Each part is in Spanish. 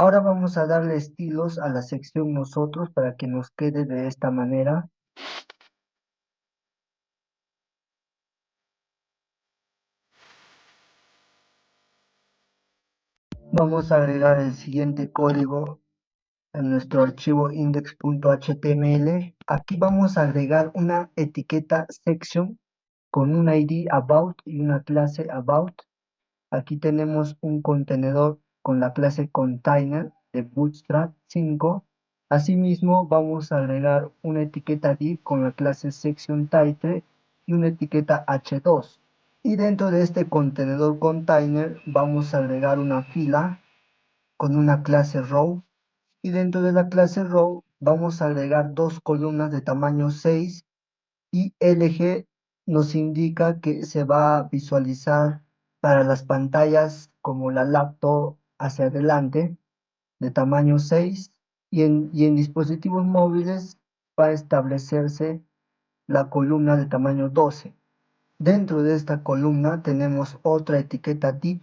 Ahora vamos a darle estilos a la sección nosotros para que nos quede de esta manera. Vamos a agregar el siguiente código en nuestro archivo index.html. Aquí vamos a agregar una etiqueta section con un ID about y una clase about. Aquí tenemos un contenedor con la clase container de Bootstrap 5. Asimismo, vamos a agregar una etiqueta div con la clase section title y una etiqueta h2. Y dentro de este contenedor container vamos a agregar una fila con una clase row. Y dentro de la clase row vamos a agregar dos columnas de tamaño 6 y LG nos indica que se va a visualizar para las pantallas como la laptop hacia adelante de tamaño 6 y en dispositivos móviles va a establecerse la columna de tamaño 12. Dentro de esta columna tenemos otra etiqueta div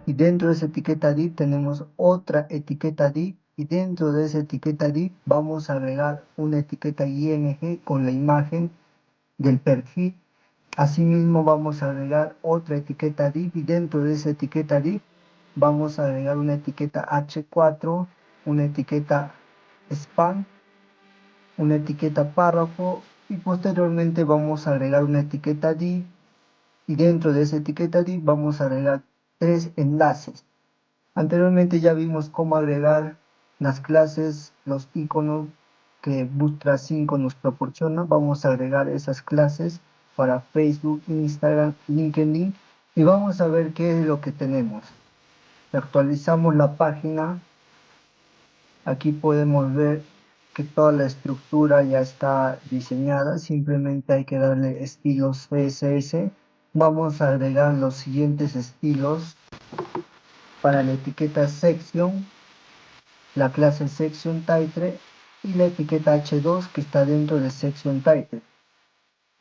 y dentro de esa etiqueta div tenemos otra etiqueta div y dentro de esa etiqueta div vamos a agregar una etiqueta ing con la imagen del perfil. Asimismo vamos a agregar otra etiqueta div y dentro de esa etiqueta div vamos a agregar una etiqueta h4, una etiqueta span, una etiqueta párrafo y posteriormente vamos a agregar una etiqueta div y dentro de esa etiqueta div vamos a agregar tres enlaces. Anteriormente ya vimos cómo agregar las clases, los iconos que Bootstrap 5 nos proporciona. Vamos a agregar esas clases para Facebook, Instagram, LinkedIn y vamos a ver qué es lo que tenemos. Actualizamos la página. Aquí podemos ver que toda la estructura ya está diseñada. Simplemente hay que darle estilos CSS. Vamos a agregar los siguientes estilos para la etiqueta section, la clase section title y la etiqueta h2 que está dentro de section title.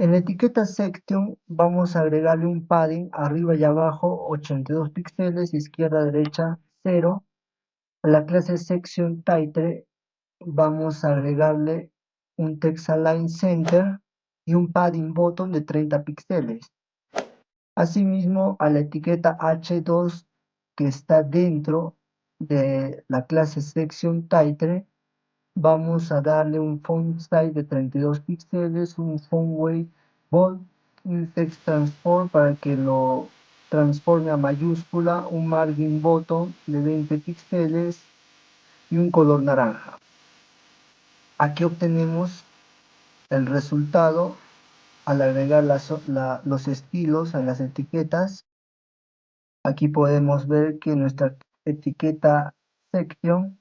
En la etiqueta section vamos a agregarle un padding arriba y abajo 82 píxeles, izquierda derecha 0. A la clase section title vamos a agregarle un text align center y un padding bottom de 30 píxeles. Asimismo, a la etiqueta h2 que está dentro de la clase section title vamos a darle un font size de 32 píxeles, un font weight bold, un text transform para que lo transforme a mayúscula, un margin bottom de 20 píxeles y un color naranja. Aquí obtenemos el resultado al agregar los estilos a las etiquetas. Aquí podemos ver que nuestra etiqueta section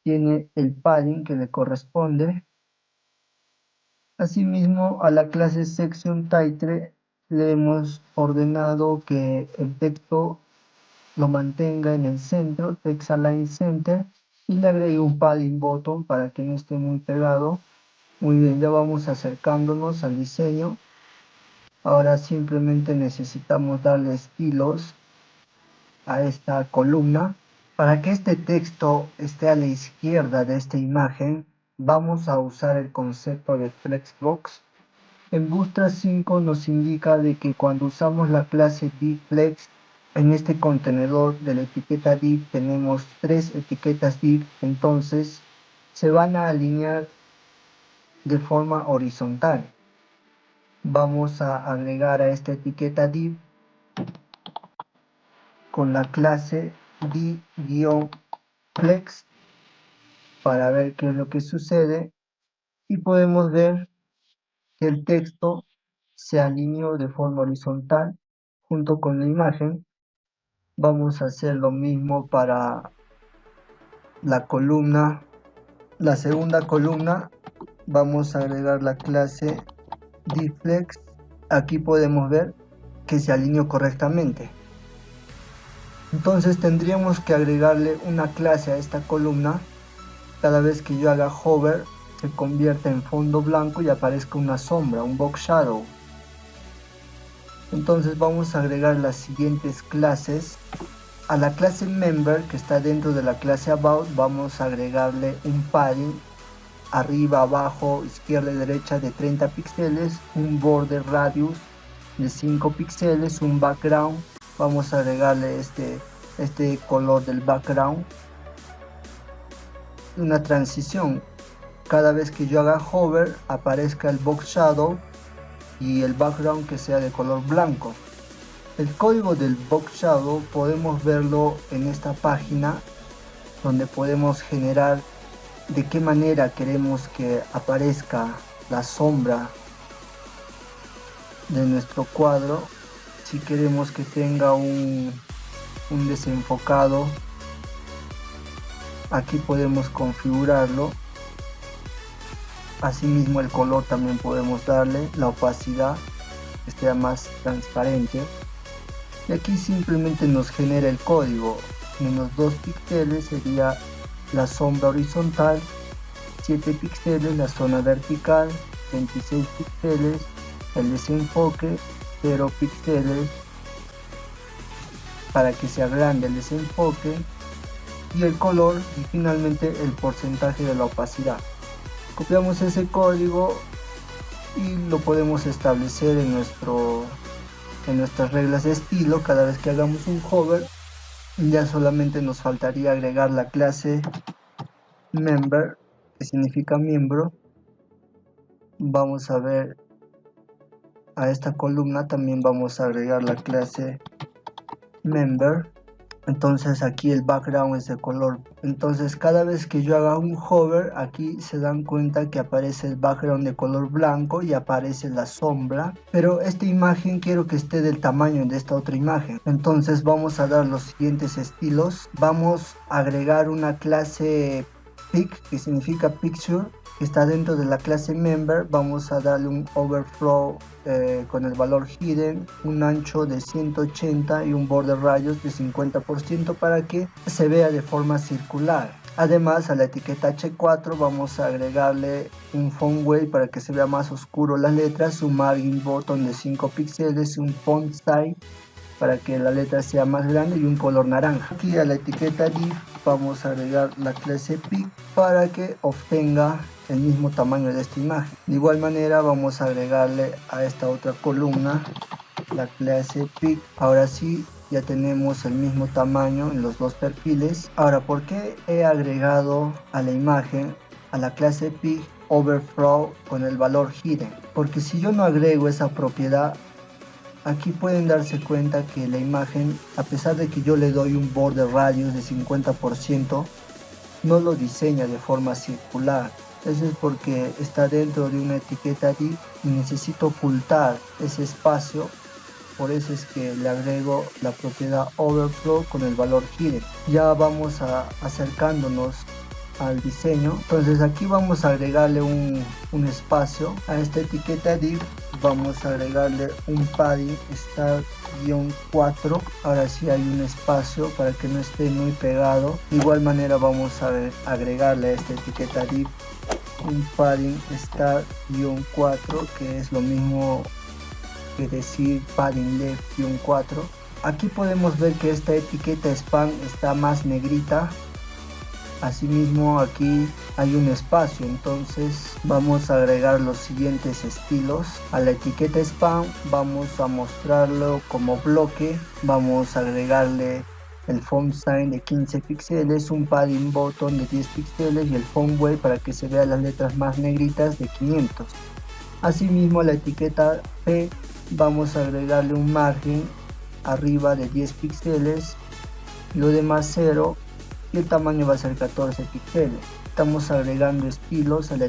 tiene el padding que le corresponde. Asimismo, a la clase section title le hemos ordenado que el texto lo mantenga en el centro, text align center, y le agregue un padding bottom para que no esté muy pegado. Muy bien, ya vamos acercándonos al diseño. Ahora simplemente necesitamos darle estilos a esta columna. Para que este texto esté a la izquierda de esta imagen, vamos a usar el concepto de flexbox. En Bootstrap 5 nos indica de que cuando usamos la clase divFlex, en este contenedor de la etiqueta div tenemos tres etiquetas div, entonces se van a alinear de forma horizontal. Vamos a agregar a esta etiqueta div con la clase div-flex para ver qué es lo que sucede y podemos ver que el texto se alineó de forma horizontal junto con la imagen. Vamos a hacer lo mismo para la columna, la segunda columna. Vamos a agregar la clase divFlex. Aquí podemos ver que se alineó correctamente. Entonces tendríamos que agregarle una clase a esta columna. Cada vez que yo haga hover se convierte en fondo blanco y aparezca una sombra, un box shadow. Entonces vamos a agregar las siguientes clases A la clase member que está dentro de la clase about vamos a agregarle un padding arriba, abajo, izquierda y derecha de 30 píxeles, un border radius de 5 píxeles, un background. Vamos a agregarle este color del background, una transición. Cada vez que yo haga hover aparezca el box shadow y el background que sea de color blanco. El código del box shadow podemos verlo en esta página, donde podemos generar de qué manera queremos que aparezca la sombra de nuestro cuadro. Si queremos que tenga un desenfocado, aquí podemos configurarlo. Asimismo el color también podemos darle, la opacidad que sea más transparente, y aquí simplemente nos genera el código. Menos 2 píxeles sería la sombra horizontal, 7 píxeles la zona vertical, 26 píxeles el desenfoque, 0 píxeles para que se agrande el desenfoque, y el color, y finalmente el porcentaje de la opacidad. Copiamos ese código y lo podemos establecer en nuestras reglas de estilo. Cada vez que hagamos un hover, ya solamente nos faltaría agregar la clase member, que significa miembro. Vamos a ver a esta columna, también vamos a agregar la clase member. Entonces aquí el background es de color. Entonces cada vez que yo haga un hover, aquí se dan cuenta que aparece el background de color blanco y aparece la sombra. Pero esta imagen quiero que esté del tamaño de esta otra imagen. Entonces vamos a dar los siguientes estilos. Vamos a agregar una clase pic, que significa picture, que está dentro de la clase member. Vamos a darle un overflow con el valor hidden, un ancho de 180 y un border radius de 50% para que se vea de forma circular. Además, a la etiqueta H4 vamos a agregarle un font weight para que se vea más oscuro las letras, un margin button de 5 píxeles, un font size para que la letra sea más grande y un color naranja. Aquí a la etiqueta div vamos a agregar la clase pic para que obtenga el mismo tamaño de esta imagen. De igual manera vamos a agregarle a esta otra columna la clase pic. Ahora sí ya tenemos el mismo tamaño en los dos perfiles. Ahora, ¿por qué he agregado a la imagen, a la clase pic, overflow con el valor hidden? Porque si yo no agrego esa propiedad, aquí pueden darse cuenta que la imagen, a pesar de que yo le doy un border radius de 50%, no lo diseña de forma circular. Eso es porque está dentro de una etiqueta div y necesito ocultar ese espacio. Por eso es que le agrego la propiedad overflow con el valor hidden. Ya vamos acercándonos al diseño. Entonces aquí vamos a agregarle un espacio a esta etiqueta div. Vamos a agregarle un padding start-4. Ahora sí hay un espacio para que no esté muy pegado. De igual manera vamos a agregarle a esta etiqueta div un padding start-4, que es lo mismo que decir padding left-4. Aquí podemos ver que esta etiqueta span está más negrita. Asimismo aquí hay un espacio, entonces vamos a agregar los siguientes estilos. A la etiqueta span vamos a mostrarlo como bloque. Vamos a agregarle el font size de 15 píxeles, un padding button de 10 píxeles y el font weight para que se vean las letras más negritas de 500. Asimismo a la etiqueta P vamos a agregarle un margen arriba de 10 píxeles, lo demás 0, y el tamaño va a ser 14 píxeles. Estamos agregando estilos a la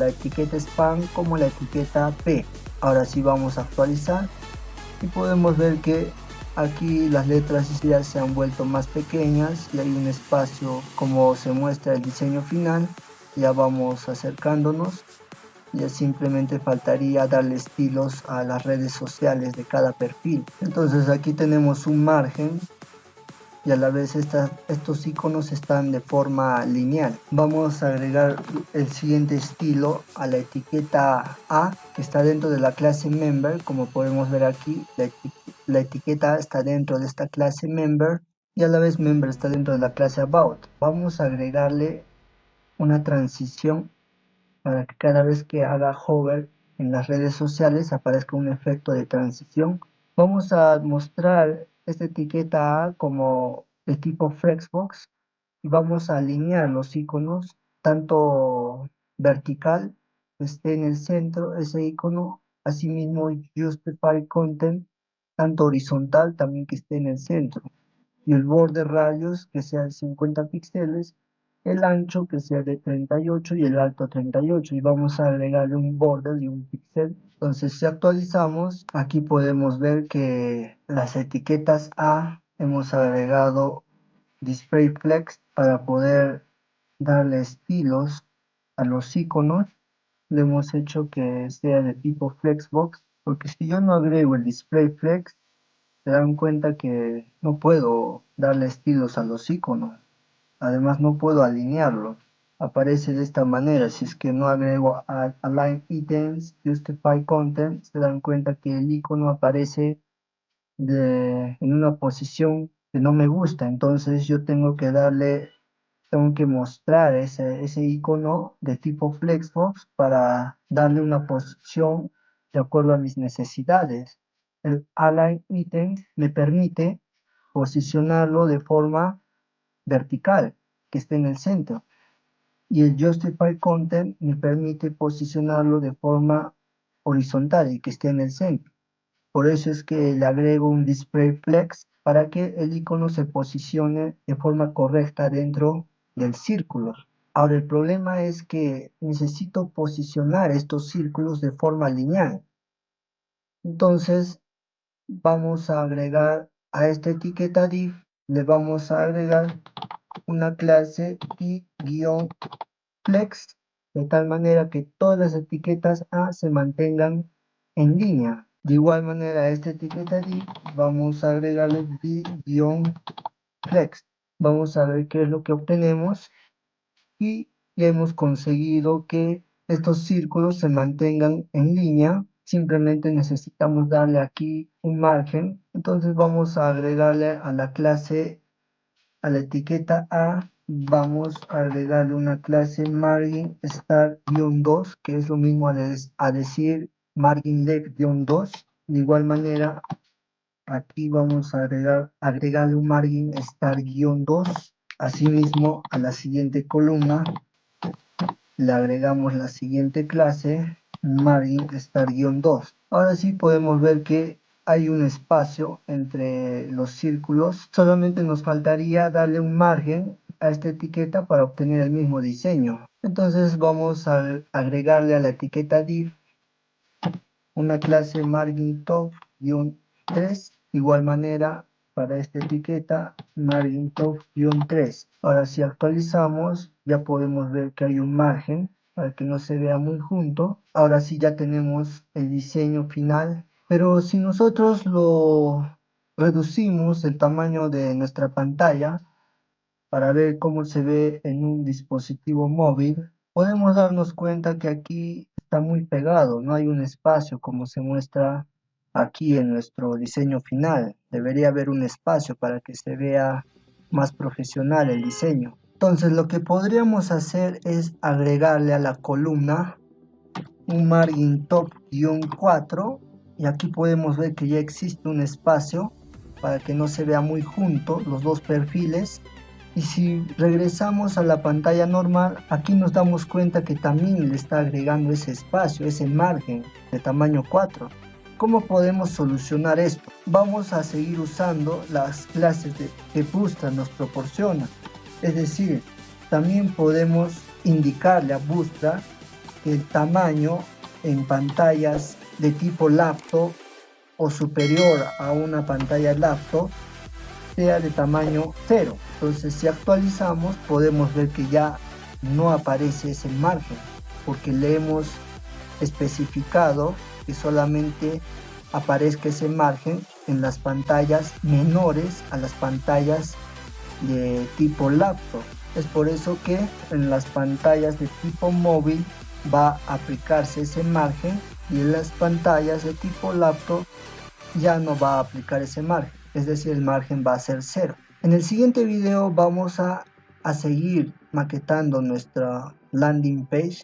etiqueta span como la etiqueta P. Ahora sí vamos a actualizar y podemos ver que aquí las letras ya se han vuelto más pequeñas y hay un espacio como se muestra el diseño final. Ya vamos acercándonos. Ya simplemente faltaría darle estilos a las redes sociales de cada perfil. Entonces aquí tenemos un margen y a la vez estos iconos están de forma lineal. Vamos a agregar el siguiente estilo a la etiqueta A, que está dentro de la clase member. Como podemos ver aquí, la etiqueta A está dentro de esta clase member. y a la vez member está dentro de la clase about. Vamos a agregarle una transición para que cada vez que haga hover en las redes sociales aparezca un efecto de transición. Vamos a mostrar esta etiqueta A como de tipo Flexbox y vamos a alinear los iconos tanto vertical que esté en el centro ese icono, asimismo Justify Content tanto horizontal también que esté en el centro, y el border radius que sea de 50 píxeles, el ancho que sea de 38 y el alto 38, y vamos a agregarle un border de un píxel. Entonces si actualizamos, aquí podemos ver que las etiquetas A hemos agregado display flex para poder darle estilos a los iconos. Le hemos hecho que sea de tipo flexbox, porque si yo no agrego el display flex, se dan cuenta que no puedo darle estilos a los iconos. Además no puedo alinearlo. Aparece de esta manera. Si es que no agrego align items, justify content, se dan cuenta que el icono aparece en una posición que no me gusta. Entonces yo tengo que mostrar ese icono de tipo flexbox para darle una posición de acuerdo a mis necesidades. El align item me permite posicionarlo de forma vertical, que esté en el centro. Y el justify content me permite posicionarlo de forma horizontal y que esté en el centro. Por eso es que le agrego un display flex para que el icono se posicione de forma correcta dentro del círculo. Ahora el problema es que necesito posicionar estos círculos de forma lineal. Entonces vamos a agregar a esta etiqueta div, le vamos a agregar una clase i-flex, de tal manera que todas las etiquetas A se mantengan en línea. De igual manera a esta etiqueta div vamos a agregarle div-flex. Vamos a ver qué es lo que obtenemos y ya hemos conseguido que estos círculos se mantengan en línea. Simplemente necesitamos darle aquí un margen. Entonces vamos a agregarle a la clase, a la etiqueta A, vamos a agregarle una clase margin star-2, que es lo mismo a decir margin left-2. De igual manera, aquí vamos a agregarle un margin star-2. Asimismo, a la siguiente columna le agregamos la siguiente clase, margin star-2. Ahora sí podemos ver que hay un espacio entre los círculos. Solamente nos faltaría darle un margen a esta etiqueta para obtener el mismo diseño. Entonces vamos a agregarle a la etiqueta div una clase margin top-3. De igual manera para esta etiqueta margin top-3. Ahora si actualizamos ya podemos ver que hay un margen para que no se vea muy junto. Ahora sí ya tenemos el diseño final, pero si nosotros lo reducimos el tamaño de nuestra pantalla para ver cómo se ve en un dispositivo móvil, podemos darnos cuenta que aquí está muy pegado, no hay un espacio como se muestra aquí en nuestro diseño final. Debería haber un espacio para que se vea más profesional el diseño. Entonces lo que podríamos hacer es agregarle a la columna un margin top-4, y aquí podemos ver que ya existe un espacio para que no se vea muy junto los dos perfiles. Y si regresamos a la pantalla normal, aquí nos damos cuenta que también le está agregando ese espacio, ese margen de tamaño 4. ¿Cómo podemos solucionar esto? Vamos a seguir usando las clases que Bootstrap nos proporciona. Es decir, también podemos indicarle a Bootstrap que el tamaño en pantallas de tipo laptop o superior a una pantalla laptop sea de tamaño 0. Entonces si actualizamos podemos ver que ya no aparece ese margen, porque le hemos especificado que solamente aparezca ese margen en las pantallas menores a las pantallas de tipo laptop. Es por eso que en las pantallas de tipo móvil va a aplicarse ese margen, y en las pantallas de tipo laptop ya no va a aplicar ese margen, es decir, el margen va a ser 0. En el siguiente video vamos a seguir maquetando nuestra landing page